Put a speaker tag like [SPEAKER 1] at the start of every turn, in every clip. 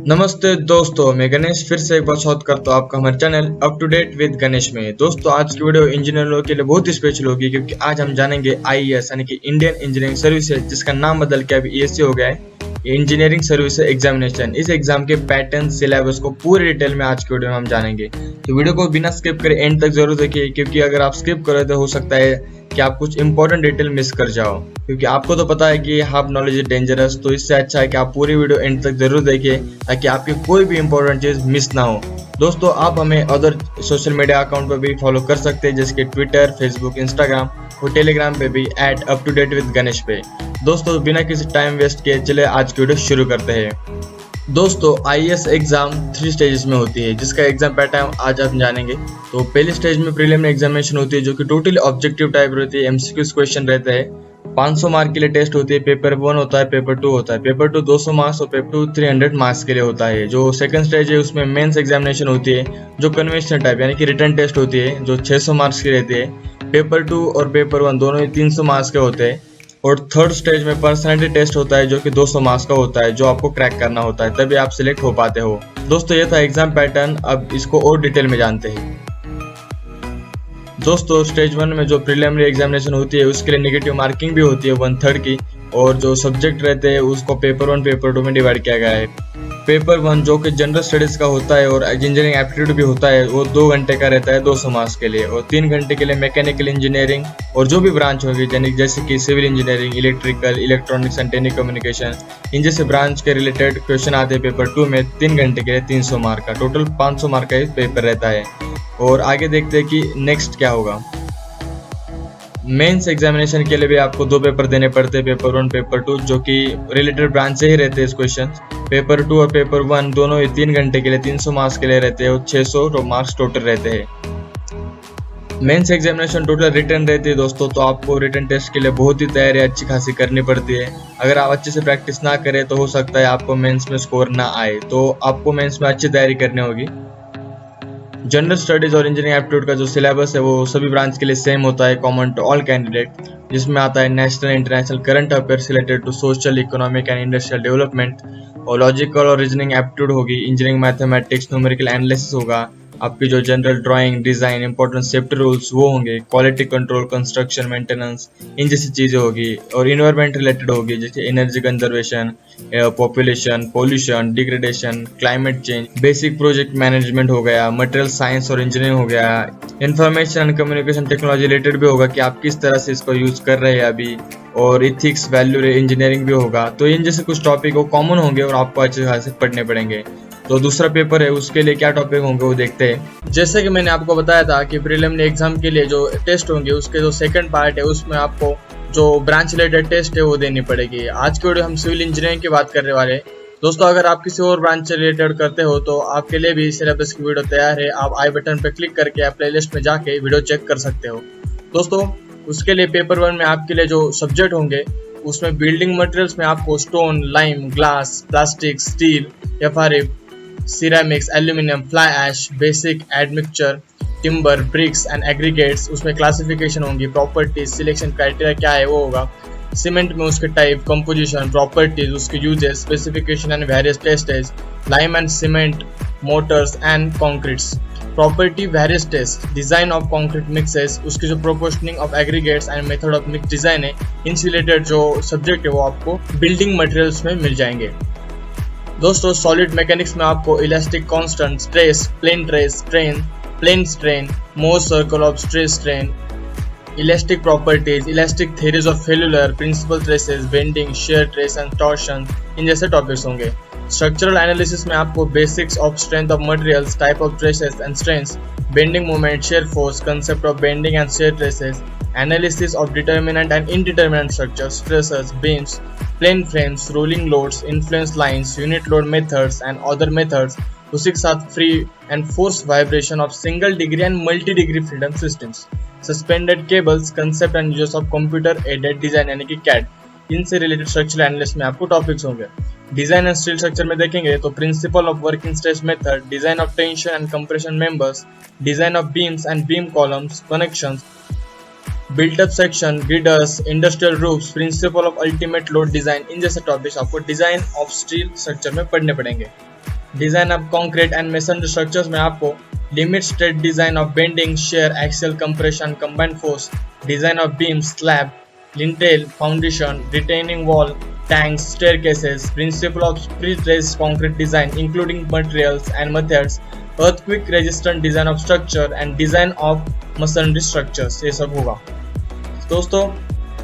[SPEAKER 1] नमस्ते दोस्तों, मैं गणेश फिर से एक बार स्वागत करता हूँ आपका हमारे channel up to date with Ganesh में। दोस्तों, आज की वीडियो इंजीनियरों के लिए बहुत ही स्पेशल होगी क्योंकि आज हम जानेंगे आईईएस यानी कि इंडियन इंजीनियरिंग सर्विसेज, जिसका नाम बदल के अभी ईएससी हो गया है, इंजीनियरिंग सर्विस एग्जामिनेशन। इस एग्जाम के पैटर्न, सिलेबस को पूरे डिटेल में आज की वीडियो में हम जानेंगे। तो वीडियो को बिना स्किप करे एंड तक जरूर देखिए, क्योंकि अगर आप स्किप करें तो हो सकता है कि आप कुछ इंपॉर्टेंट डिटेल मिस कर जाओ, क्योंकि आपको तो पता है कि हाफ नॉलेज इज डेंजरस। तो इससे अच्छा है कि आप पूरी वीडियो एंड तक जरूर देखिए ताकि आपकी कोई भी इंपॉर्टेंट चीज मिस ना हो। दोस्तों, आप हमें अदर सोशल मीडिया अकाउंट पर भी फॉलो कर सकते हैं, जैसे कि ट्विटर, फेसबुक, इंस्टाग्राम और टेलीग्राम पे भी @uptodatewithganesh पे। दोस्तों, बिना किसी टाइम वेस्ट किए चले आज की वीडियो शुरू करते हैं। दोस्तों, आईएएस एग्जाम 3 स्टेजेस में होती है, जिसका एग्जाम पैटर्न आज आप जानेंगे। तो पहले स्टेज में प्रीलिमिनरी एग्जामिनेशन होती है, जो कि टोटली ऑब्जेक्टिव टाइप रहती है। एमसीक्यूज क्वेश्चन रहता है। 500 मार्क के लिए टेस्ट होती है। पेपर 1 होता है, पेपर 2 होता है। पेपर 2 200 मार्क्स और पेपर 2 300 मार्क्स के लिए होता है। जो सेकंड स्टेज है उसमें मेंस एग्जामिनेशन होती है, जो कन्वेंशनल टाइप यानी कि रिटन टेस्ट होती है, जो 600 मार्क्स की रहती है। पेपर 2 और पेपर 1 दोनों ही 300 मार्क्स के होते हैं। और थर्ड स्टेज में पर्सनैलिटी टेस्ट होता है, जो कि 200 मार्क्स का होता है, जो आपको क्रैक करना होता है, तभी आप सिलेक्ट हो पाते हो। दोस्तों, ये था एग्जाम पैटर्न। अब इसको और डिटेल में जानते हैं। दोस्तों, स्टेज 1 में जो प्रीलिमिनरी एग्जामिनेशन होती है उसके लिए नेगेटिव मार्किंग भी होती है 1/3 की, और जो सब्जेक्ट रहते हैं उसको पेपर 1 पेपर 2 में डिवाइड किया गया है। पेपर 1 जो कि जनरल स्टडीज का होता है और इंजीनियरिंग एप्टीट्यूड भी होता है, वो 2 घंटे का रहता है 200 मार्क्स के लिए, और 3 घंटे के लिए मैकेनिकल इंजीनियरिंग और जो भी ब्रांच होगी, जैसे कि civil engineering, electrical, electronics and telecommunication, इन जैसे ब्रांच के रिलेटेड क्वेश्चन आते हैं पेपर 2 में। 3 घंटे के लिए 300 मार्क का, टोटल 500 मार्क का पेपर रहता है। और आगे देखते हैं कि नेक्स्ट क्या होगा। मेंस एग्जामिनेशन के लिए भी आपको 2 पेपर देने पड़ते हैं, पेपर 1 पेपर 2, जो कि रिलेटेड ब्रांच से ही रहते हैं क्वेश्चन। पेपर 2 और पेपर 1 दोनों ही 3 घंटे के लिए 300 मार्क्स के लिए रहते हैं और 600 मार्क्स टोटल रहते हैं। मेंस एग्जामिनेशन टोटल रिटर्न रहती है दोस्तों, तो आपको रिटर्न टेस्ट के लिए बहुत ही तैयारी अच्छी खासी करनी पड़ती है। अगर आप अच्छे से प्रैक्टिस ना करें तो हो सकता है आपको मेंस में स्कोर ना आए, तो आपको मेंस में अच्छी तैयारी करनी होगी। जनरल स्टडीज और इंजीनियरिंग एप्टीट्यूड का जो सिलेबस है वो सभी ब्रांच के लिए सेम होता है, कॉमन टू ऑल कैंडिडेट, जिसमें आता है national international current affairs related to social, economic and industrial development, और लॉजिकल और रीजनिंग एप्टीट्यूड होगी, इंजीनियरिंग मैथमेटिक्स, न्यूमेरिकल एनालिसिस होगा, आपकी जो general drawing, design, important safety rules वो होंगे, क्वालिटी कंट्रोल, कंस्ट्रक्शन, मेंटेनेंस, इन जैसी चीजें होगी, और इन्वायरमेंट रिलेटेड होगी, जैसे energy conservation, population, pollution, degradation, climate change, basic project management हो गया, मटेरियल साइंस और इंजीनियरिंग हो गया, information and communication technology related भी होगा कि आप किस तरह से इसको यूज कर रहे हैं अभी, और इथिक्स, वैल्यू इंजीनियरिंग भी होगा। तो इन जैसे कुछ टॉपिक वो कॉमन होंगे और आपको अच्छे खासे पढ़ने पड़ेंगे। तो दूसरा पेपर है, उसके लिए क्या टॉपिक होंगे वो देखते हैं। जैसे कि मैंने आपको बताया था कि प्रीलिमिनरी एग्जाम के लिए जो टेस्ट होंगे उसके जो सेकंड पार्ट है उसमें आपको जो ब्रांच रिलेटेड टेस्ट है वो देनी पड़ेगी। आज की वीडियो हम सिविल इंजीनियरिंग की बात करने वाले हैं। दोस्तों, अगर आप किसी और ब्रांच से रिलेटेड करते हो तो आपके लिए भी सिलेबस की वीडियो तैयार है। आप आई बटन पर क्लिक करके आप प्लेलिस्ट में जाके वीडियो चेक कर सकते हो। दोस्तों, उसके लिए पेपर 1 में आपके लिए जो सब्जेक्ट होंगे उसमें बिल्डिंग मटेरियल्स में आपको stone, lime, glass, plastic, steel, FRF, ceramics, aluminium, fly ash, basic admixture, timber, bricks and aggregates, उसमें क्लासिफिकेशन होंगी, प्रॉपर्टीज, सिलेक्शन क्राइटेरिया क्या है वो होगा, सीमेंट में उसके टाइप, कंपोजिशन, प्रॉपर्टीज, उसके uses, specification and various tests, lime and cement, mortars and concretes, property various test, design of concrete mixes, उसकी जो proportioning of aggregates and method of mix design है, इनसे रिलेटेड जो subject है वो आपको building materials में मिल जाएंगे। दोस्तों, सॉलिड मैकेनिक्स में आपको elastic constant, stress, plane stress, strain, plane strain, Mohr circle of stress strain, elastic properties, elastic theories of failure, principal stresses, bending, shear stress and torsion, इन जैसे टॉपिक्स होंगे। Structural analysis में आपको basics of strength of materials, type of stresses and strengths, bending moment, shear force, concept of bending and shear stresses, analysis of determinant and indeterminate structures, stresses, beams, plane frames, rolling loads, influence lines, unit load methods and other methods, उसी के साथ free and force vibration of single degree and multi degree freedom systems, suspended cables, concept and uses of computer aided design यानी कि CAD, इनसे related structural analysis में आपको topics होंगे। Design and steel structure में देखेंगे तो principle of working stress method, design of tension and compression members, design of beams and beam columns, connections, built up section, girders, industrial roofs, principle of ultimate load design, इन जैसे topics आपको design of steel structure में पढ़ने पड़ेंगे। Design of concrete and masonry structures में आपको limit state design of bending, share, axial compression, combined force, design of beam, slab, lintel, foundation, retaining wall, tanks, staircases, principle of pre-stressed concrete design including materials and methods, earthquake resistant design of structure and design of masonry structures, ये सब होगा। दोस्तों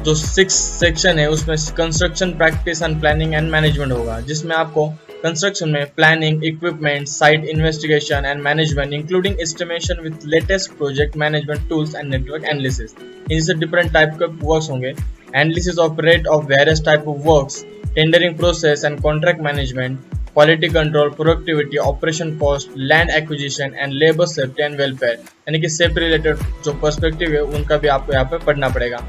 [SPEAKER 1] जो 6 section है उसमें construction practice and planning and management होगा, जिसमें आपको कंस्ट्रक्शन में planning, equipment, site investigation and management including estimation with latest project management tools and network analysis, इनसे डिफरेंट टाइप के वर्क्स होंगे। Analysis of rate of various type of works, tendering process and contract management, quality control, productivity, operation cost, land acquisition and labor safety and welfare, यानी कि safety related जो perspective है उनका भी आपको यहाँ पे पढ़ना पड़ेगा।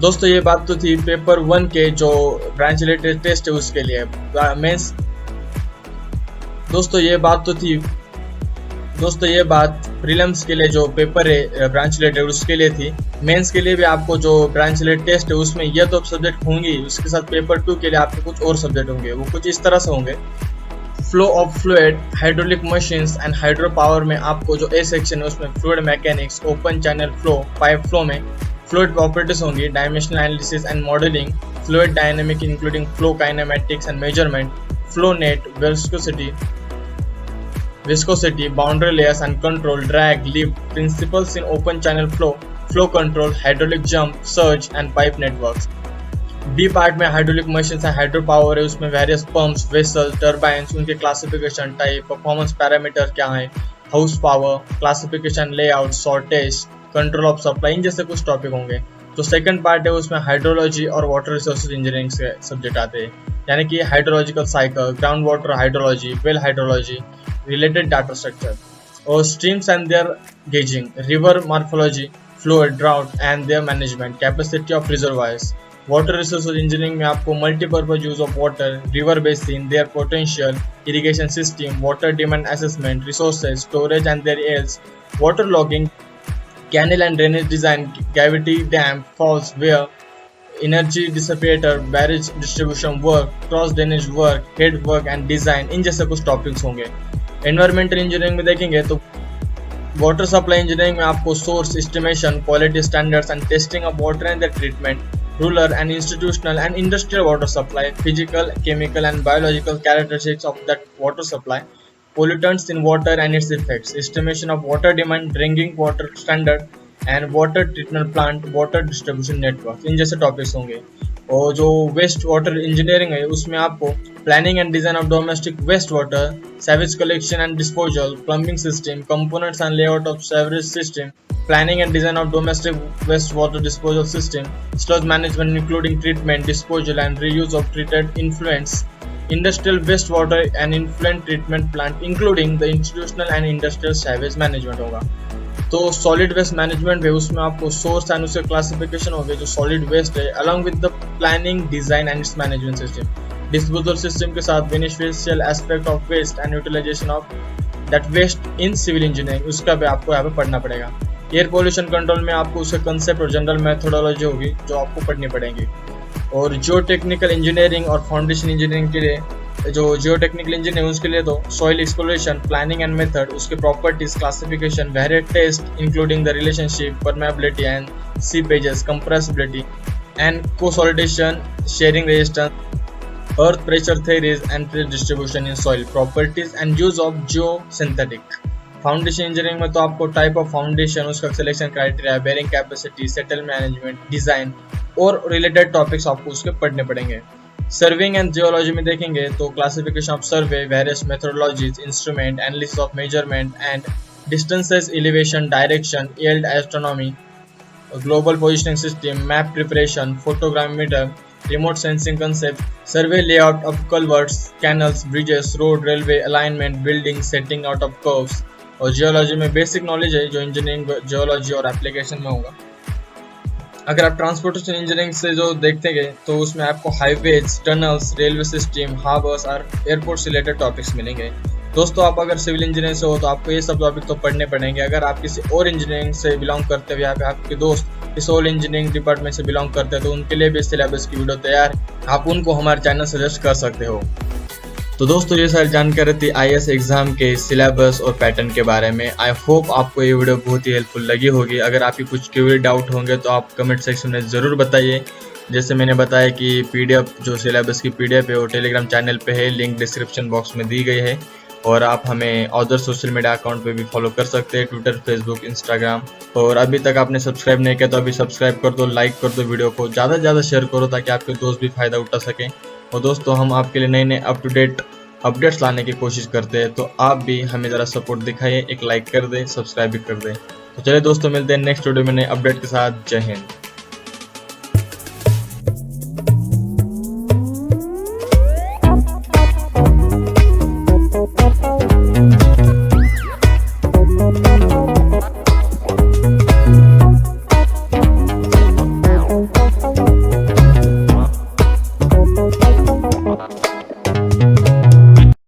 [SPEAKER 1] दोस्तों ये बात तो थी पेपर 1 के जो ब्रांच रिलेटेड टेस्ट है उसके लिए। मेंस दोस्तों ये बात प्रीलिम्स के लिए जो पेपर है ब्रांच रिलेटेड उसके लिए थी। मेंस के लिए भी आपको जो ब्रांच रिलेटेड टेस्ट है उसमें ये तो सब्जेक्ट होंगी, उसके साथ पेपर 2 के लिए आपके कुछ और सब्जेक्ट होंगे। वो कुछ इस तरह से होंगे। Flow of fluid, hydraulic machines and hydro power में आपको जो ए सेक्शन है उसमें fluid mechanics, open channel flow, pipe flow में फ्लूइड प्रॉपर्टीज होंगी, dimensional analysis and modelling, fluid dynamic including flow kinematics and measurement, flow net, viscosity, boundary layers and control, drag, lift, principles in open channel flow, flow control, hydraulic jump, surge and pipe networks। B part में hydraulic machines है, hydro power है, उसमें various pumps, vessel, turbines, उनके classification, type, performance parameter क्या है, house power, classification, layout, shortage, control of supply, इन जैसे कुछ टॉपिक होंगे। तो सेकंड पार्ट है उसमें हाइड्रोलॉजी और वाटर रिसोर्सेज इंजीनियरिंग से सब्जेक्ट आते हैं, यानी कि hydrological cycle, ground water hydrology, well hydrology, related data structure, or streams and their gauging, river morphology, fluid, drought and their management, capacity of reservoirs। Water resources engineering में आपको multi-purpose use of water, river basin, their potential, irrigation system, water demand assessment, resources, storage and their yields, water logging, canal and drainage design, cavity dam, falls, weir, energy dissipator, barrage distribution work, cross drainage work, head work and design, इन जैसे कुछ topics होंगे। Environmental engineering में देखेंगे तो water supply engineering में आपको source estimation, quality standards and testing of water and their treatment, rural and institutional and industrial water supply, physical, chemical and biological characteristics of that water supply, pollutants in water and its effects, estimation of water demand, drinking water standard and water treatment plant, water distribution network, इन जैसे topics होंगे। और जो waste water engineering है उसमें आपको planning and design of domestic waste water, sewage collection and disposal, plumbing system, components and layout of sewerage system, planning and design of domestic waste water disposal system, sludge management including treatment, disposal and reuse of treated influents, industrial waste water and influent treatment plant including the institutional and industrial sewage management होगा। तो solid waste management है उसमें आपको source and उसके classification हो गए जो solid waste है, along with the planning, design and its management system, disposal system के साथ beneficial aspect of waste and utilization of that waste in civil engineering, उसका भी आपको यहाँ पे पढ़ना पड़ेगा। एयर पोल्यूशन कंट्रोल में आपको उसके कंसेप्ट और जनरल मेथोडोलॉजी होगी जो आपको पढ़नी पड़ेगी। और जियो टेक्निकल इंजीनियरिंग और फाउंडेशन इंजीनियरिंग के लिए जो जियो टेक्निकल इंजीनियरिंग उसके लिए तो soil exploration, planning and method, उसके properties, classification, various test including the relationship, permeability and seepages, compressibility and consolidation, shearing resistance, earth pressure theories and distribution in soil, properties and use of geosynthetic. Foundation engineering में तो आपको type of foundation, उसका selection criteria, bearing capacity, settle management, design और related topics आपको उसके पढ़ने पड़ेंगे। Serving and geology में देखेंगे तो classification of survey, various methodologies, instrument, analysis of measurement and distances, elevation, direction, yield, astronomy, global positioning system, map preparation, photogrammetry, remote sensing concept, survey layout of culverts, canals, bridges, road, railway, alignment, building, setting out of curves. और geology में basic knowledge है जो engineering, geology और application में होगा। अगर आप transportation engineering से जो देखते गए तो उसमें आपको highways, tunnels, railway system, harbours और एयरपोर्ट से रिलेटेड टॉपिक्स मिलेंगे। दोस्तों आप अगर सिविल इंजीनियरिंग से हो तो आपको ये सब टॉपिक तो पढ़ने पड़ेंगे। अगर आप किसी और इंजीनियरिंग से बिलोंग करते हो या फिर आपके दोस्त किसी और इंजीनियरिंग डिपार्टमेंट से बिलोंग करते हैं तो उनके लिए भी सिलेबस की वीडियो तैयार, आप उनको हमारे चैनल सजेस्ट कर सकते हो। तो दोस्तों ये सारी जानकारी थी IAS एग्जाम के सिलेबस और पैटर्न के बारे में। आई होप आपको ये वीडियो बहुत ही हेल्पफुल लगी होगी। अगर आपकी कुछ क्वेरी डाउट होंगे तो आप कमेंट सेक्शन में ज़रूर बताइए। जैसे मैंने बताया कि PDF जो सिलेबस की PDF है वो टेलीग्राम चैनल पे है, लिंक डिस्क्रिप्शन बॉक्स में दी गई है। और आप हमें अदर सोशल मीडिया अकाउंट पे भी फॉलो कर सकते हैं, ट्विटर, फेसबुक, इंस्टाग्राम। और अभी तक आपने सब्सक्राइब नहीं किया तो अभी सब्सक्राइब कर दो, लाइक कर दो, वीडियो को ज़्यादा से ज़्यादा शेयर करो ताकि आपके दोस्त भी फ़ायदा उठा सकें। और दोस्तों हम आपके लिए नए नए अप टू डेट अपडेट्स लाने की कोशिश करते हैं, तो आप भी हमें ज़रा सपोर्ट दिखाइए, एक लाइक कर दें, सब्सक्राइब भी कर दें। तो चलिए दोस्तों मिलते हैं नेक्स्ट वीडियो में नए अपडेट के साथ। जय हिंद।